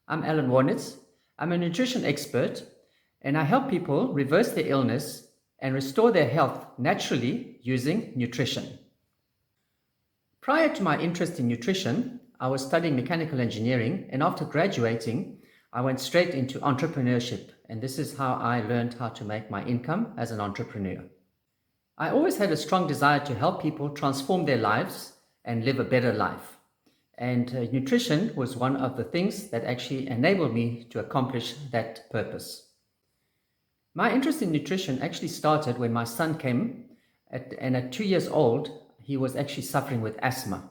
I'm Allan Wohrnitz. I'm a nutrition expert, and I help people reverse their illness and restore their health naturally using nutrition. Prior to my interest in nutrition, I was studying mechanical engineering, and after graduating, I went straight into entrepreneurship, and this is how I learned how to make my income as an entrepreneur. I always had a strong desire to help people transform their lives and live a better life. And nutrition was one of the things that actually enabled me to accomplish that purpose. My interest in nutrition actually started when my son came, and at 2 years old, he was actually suffering with asthma.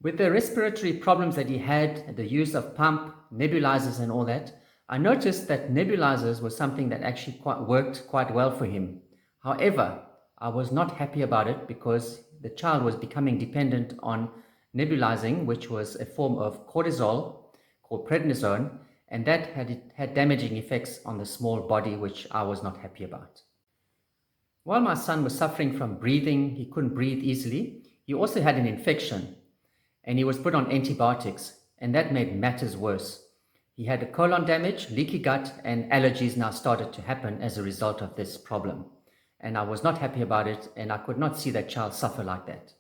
With the respiratory problems that he had, the use of pump, nebulizers and all that, I noticed that nebulizers was something that actually worked quite well for him. However, I was not happy about it because the child was becoming dependent on nebulizing, which was a form of cortisol called prednisone, and that had damaging effects on the small body, which I was not happy about. While my son was suffering from breathing, he couldn't breathe easily, he also had an infection, and he was put on antibiotics, and that made matters worse. He had a colon damage, leaky gut, and allergies now started to happen as a result of this problem. And I was not happy about it, and I could not see that child suffer like that.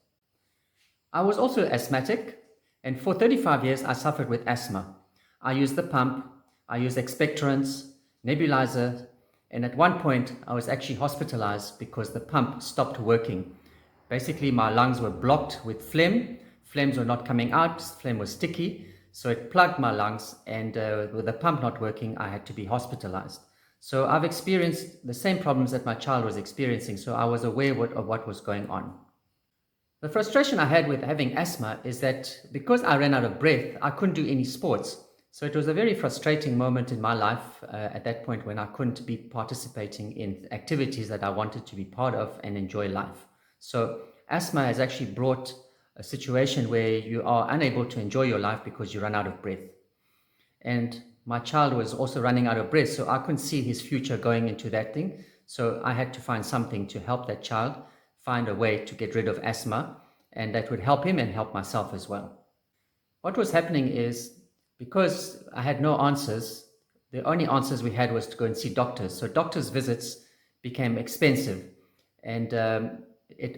I was also asthmatic, and for 35 years I suffered with asthma. I used the pump, I used expectorants, nebulizer, and at one point I was actually hospitalized because the pump stopped working. Basically, my lungs were blocked with phlegm. Phlegms were not coming out, phlegm was sticky, so it plugged my lungs, and with the pump not working, I had to be hospitalized. So I've experienced the same problems that my child was experiencing, so I was aware of what was going on. The frustration I had with having asthma is that because I ran out of breath, I couldn't do any sports. So it was a very frustrating moment in my life at that point when I couldn't be participating in activities that I wanted to be part of and enjoy life. So asthma has actually brought a situation where you are unable to enjoy your life because you run out of breath. And my child was also running out of breath, so I couldn't see his future going into that thing. So I had to find something to help that child find a way to get rid of asthma, and that would help him and help myself as well. What was happening is, because I had no answers, the only answers we had was to go and see doctors. So doctors' visits became expensive, and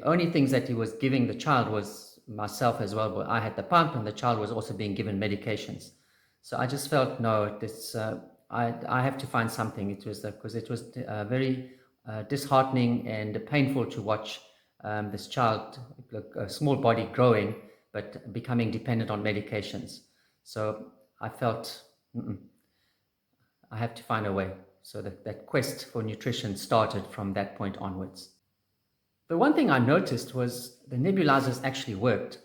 only things that he was giving the child was myself as well, but I had the pump and the child was also being given medications. So I just felt, no, I have to find something. Because it was very disheartening and painful to watch this child, a small body growing, but becoming dependent on medications. So I felt, I have to find a way. So that quest for nutrition started from that point onwards. The one thing I noticed was the nebulizers actually worked,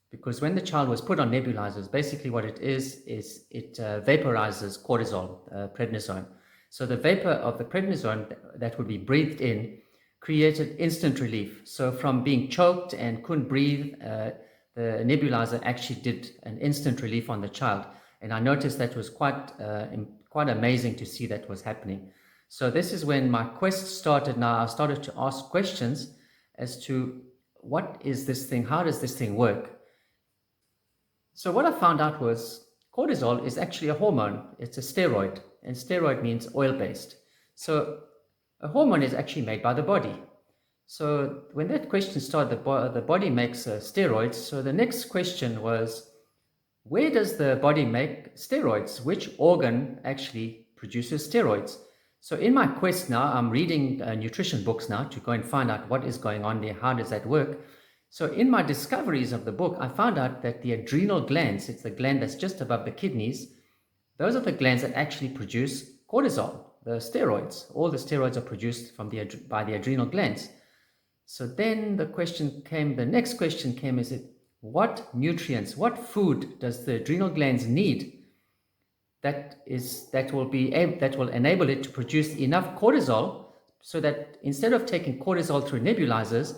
because when the child was put on nebulizers, basically what it is it vaporizes cortisol, prednisone. So the vapor of the prednisone that would be breathed in created instant relief. So from being choked and couldn't breathe, the nebulizer actually did an instant relief on the child. And I noticed that was quite amazing to see that was happening. So this is when my quest started. Now I started to ask questions as to what is this thing? How does this thing work? So what I found out was cortisol is actually a hormone. It's a steroid, and steroid means oil-based. So a hormone is actually made by the body. So when that question started, the body makes steroids. So the next question was, where does the body make steroids? Which organ actually produces steroids? So in my quest now, I'm reading nutrition books now to go and find out what is going on there. How does that work? So in my discoveries of the book, I found out that the adrenal glands, it's the gland that's just above the kidneys, those are the glands that actually produce cortisol, the steroids. All the steroids are produced by the adrenal glands. So then the next question came, is it what nutrients, what food does the adrenal glands need that will enable it to produce enough cortisol so that instead of taking cortisol through nebulizers,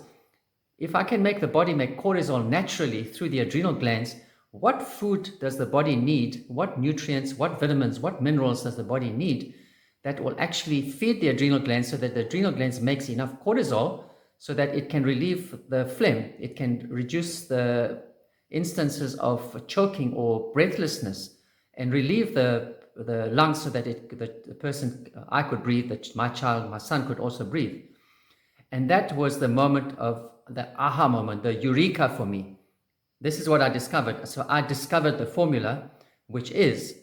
if I can make the body make cortisol naturally through the adrenal glands, what food does the body need? What nutrients, what vitamins, what minerals does the body need that will actually feed the adrenal glands so that the adrenal glands makes enough cortisol so that it can relieve the phlegm, it can reduce the instances of choking or breathlessness, and relieve the lungs so that the person, I could breathe, that my son could also breathe. And that was the moment of the aha moment, the eureka for me. This is what I discovered. So I discovered the formula, which is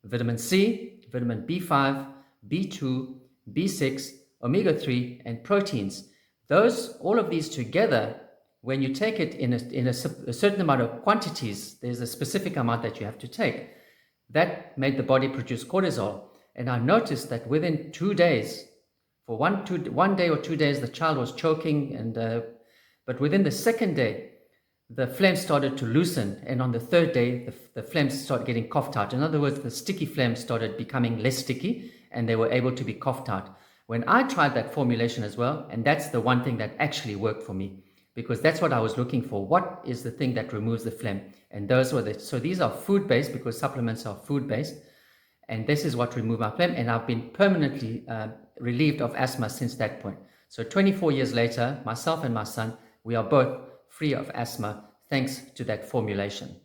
vitamin C, vitamin B5, B2, B6, omega-3, and proteins. All of these together, when you take it in a certain amount of quantities, there's a specific amount that you have to take. That made the body produce cortisol. And I noticed that within 2 days, for one day or 2 days, the child was choking, but within the second day, the phlegm started to loosen. And on the third day, the phlegm started getting coughed out. In other words, the sticky phlegm started becoming less sticky, and they were able to be coughed out. When I tried that formulation as well, and that's the one thing that actually worked for me, because that's what I was looking for. What is the thing that removes the phlegm? And so these are food-based, because supplements are food-based. And this is what removed my phlegm. And I've been permanently relieved of asthma since that point. So 24 years later, myself and my son, we are both free of asthma thanks to that formulation.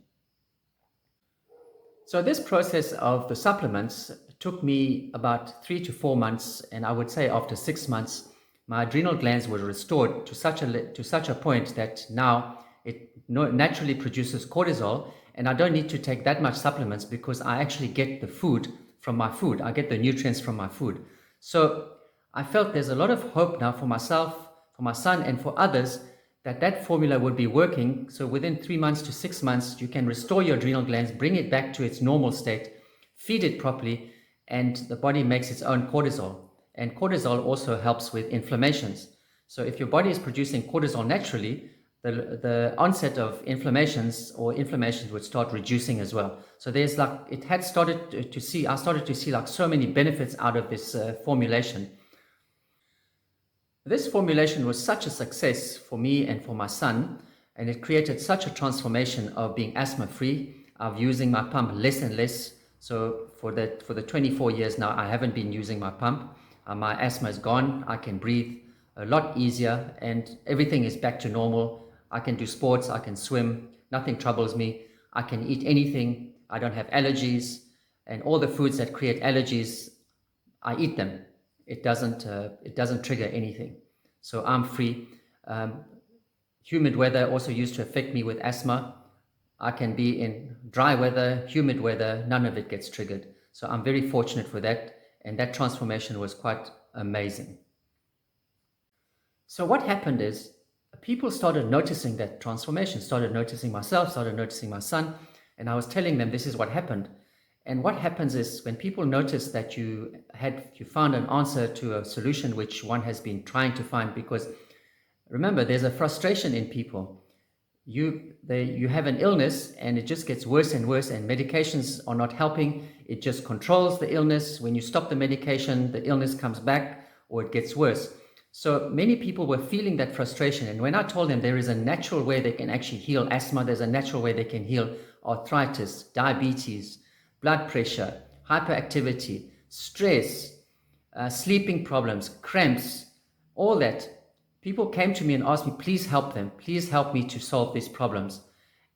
So this process of the supplements took me about 3 to 4 months. And I would say after 6 months, my adrenal glands were restored to such a point that now it naturally produces cortisol, and I don't need to take that much supplements because I actually get the food from my food. I get the nutrients from my food. So I felt there's a lot of hope now for myself, for my son, and for others that formula would be working. So within 3 months to 6 months, you can restore your adrenal glands, bring it back to its normal state, feed it properly, and the body makes its own cortisol. And cortisol also helps with inflammations. So if your body is producing cortisol naturally, the onset of inflammations would start reducing as well. So I started to see like so many benefits out of this formulation. This formulation was such a success for me and for my son, and it created such a transformation of being asthma-free, of using my pump less and less. So for the 24 years now, I haven't been using my pump. My asthma is gone. I can breathe a lot easier, and everything is back to normal. I can do sports. I can swim. Nothing troubles me. I can eat anything. I don't have allergies, and all the foods that create allergies, I eat them. It doesn't trigger anything. So I'm free. Humid weather also used to affect me with asthma. I can be in dry weather, humid weather, none of it gets triggered. So I'm very fortunate for that. And that transformation was quite amazing. So what happened is people started noticing that transformation, started noticing myself, started noticing my son. And I was telling them this is what happened. And what happens is when people notice that you found an answer to a solution which one has been trying to find, because remember, there's a frustration in people. You have an illness and it just gets worse and worse, and medications are not helping. It just controls the illness. When you stop the medication, the illness comes back or it gets worse. So many people were feeling that frustration. And when I told them there is a natural way they can actually heal asthma, there's a natural way they can heal arthritis, diabetes, blood pressure, hyperactivity, stress, sleeping problems, cramps, all that. People came to me and asked me, please help them. Please help me to solve these problems.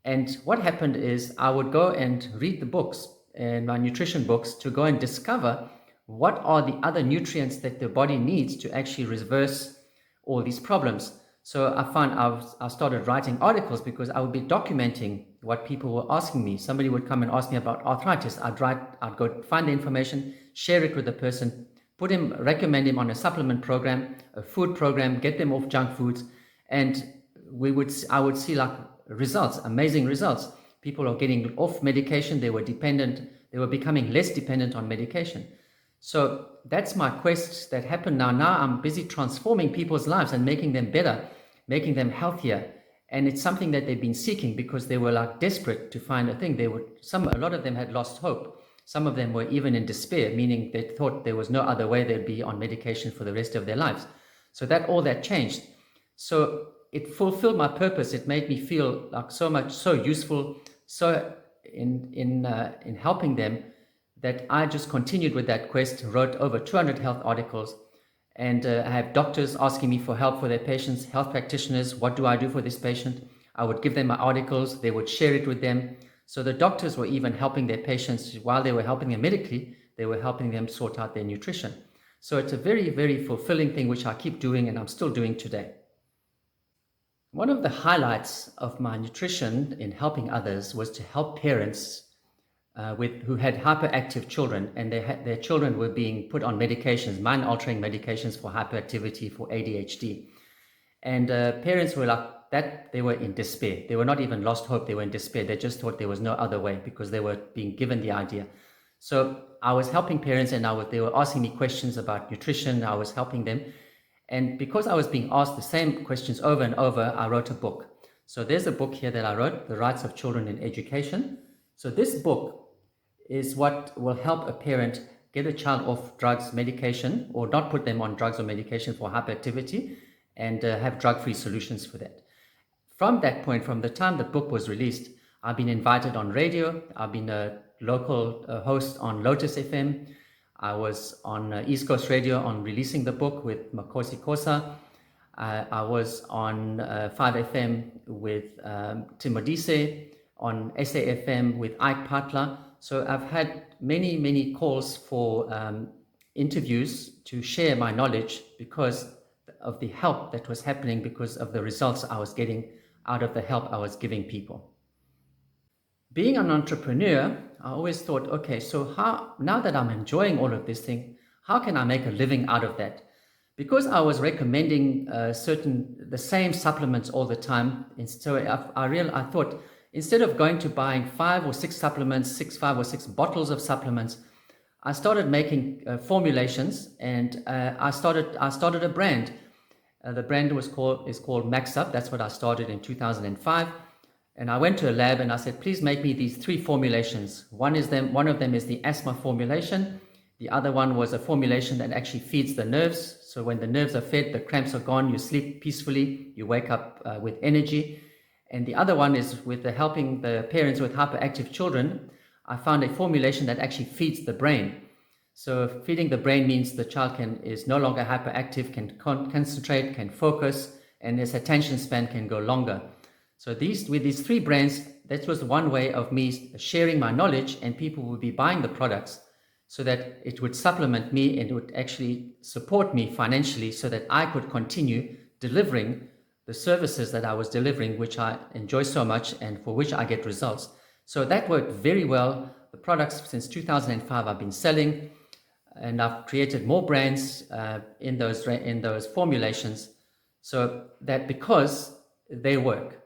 And what happened is I would go and read the books, and my nutrition books, to go and discover what are the other nutrients that the body needs to actually reverse all these problems. So I started writing articles because I would be documenting what people were asking me. Somebody would come and ask me about arthritis. I'd go find the information, share it with the person, recommend him on a supplement program, a food program, get them off junk foods, and I would see like results, amazing results. People are getting off medication. They were becoming less dependent on medication. So that's my quest that happened now. Now I'm busy transforming people's lives and making them better, making them healthier. And it's something that they've been seeking because they were like desperate to find a thing. A lot of them had lost hope. Some of them were even in despair, meaning they thought there was no other way they'd be on medication for the rest of their lives. So all that changed. So it fulfilled my purpose. It made me feel like so useful, so in helping them, that I just continued with that quest, wrote over 200 health articles, and I have doctors asking me for help for their patients, health practitioners, what do I do for this patient? I would give them my articles, they would share it with them. So the doctors were even helping their patients while they were helping them medically, they were helping them sort out their nutrition. So it's a very, very fulfilling thing, which I keep doing and I'm still doing today. One of the highlights of my nutrition in helping others was to help parents who had hyperactive children, and their children were being put on medications, mind-altering medications for hyperactivity, for ADHD. And parents were like that, they were in despair. They were not even lost hope, they were in despair. They just thought there was no other way because they were being given the idea. So I was helping parents, and they were asking me questions about nutrition. I was helping them. And because I was being asked the same questions over and over, I wrote a book. So there's a book here that I wrote, The Rights of Children in Education. So this book is what will help a parent get a child off drugs, medication, or not put them on drugs or medication for hyperactivity, and have drug-free solutions for that. From that point, from the time the book was released, I've been invited on radio. I've been a local host on Lotus FM. I was on East Coast Radio on releasing the book with Makosi Kosa. I was on 5FM with Tim Modise, on SAFM with Ike Patla. So I've had many, many calls for interviews to share my knowledge because of the help that was happening, because of the results I was getting out of the help I was giving people. Being an entrepreneur, I always thought, okay, so now that I'm enjoying all of this thing, how can I make a living out of that? Because I was recommending the same supplements all the time, and so I thought, instead of going to buying 5 or 6 supplements, 5 or 6 bottles of supplements, I started making formulations, and I started a brand. The brand is called Max Up. That's what I started in 2005. And I went to a lab and I said, please make me these 3 formulations. One of them is the asthma formulation. The other one was a formulation that actually feeds the nerves. So when the nerves are fed, the cramps are gone, you sleep peacefully, you wake up with energy. And the other one is with helping the parents with hyperactive children. I found a formulation that actually feeds the brain. So feeding the brain means the child is no longer hyperactive, can concentrate, can focus, and his attention span can go longer. So with these 3 brands, that was one way of me sharing my knowledge, and people would be buying the products so that it would supplement me and it would actually support me financially so that I could continue delivering the services that I was delivering, which I enjoy so much and for which I get results. So that worked very well. The products since 2005 I've been selling, and I've created more brands in those formulations, so that because they work.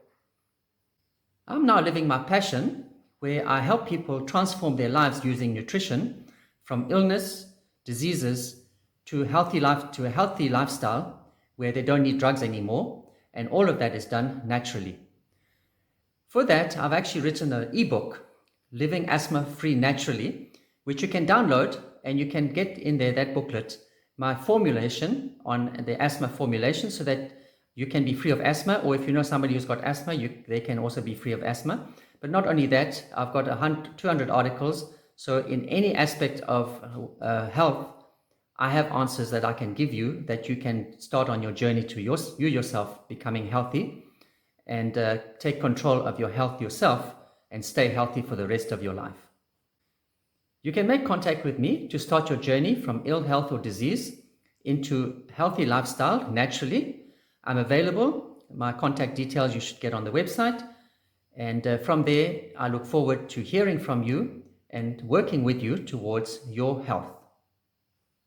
I'm now living my passion, where I help people transform their lives using nutrition, from illness, diseases, to a healthy lifestyle where they don't need drugs anymore, and all of that is done naturally. For that, I've actually written an ebook, Living Asthma Free Naturally, which you can download, and you can get in there, that booklet, my formulation on the asthma formulation, so that you can be free of asthma, or if you know somebody who's got asthma, they can also be free of asthma. But not only that, I've got 200 articles. So in any aspect of health, I have answers that I can give you that you can start on your journey to you yourself becoming healthy, and take control of your health yourself and stay healthy for the rest of your life. You can make contact with me to start your journey from ill health or disease into healthy lifestyle naturally. I'm available. My contact details you should get on the website. And from there, I look forward to hearing from you and working with you towards your health.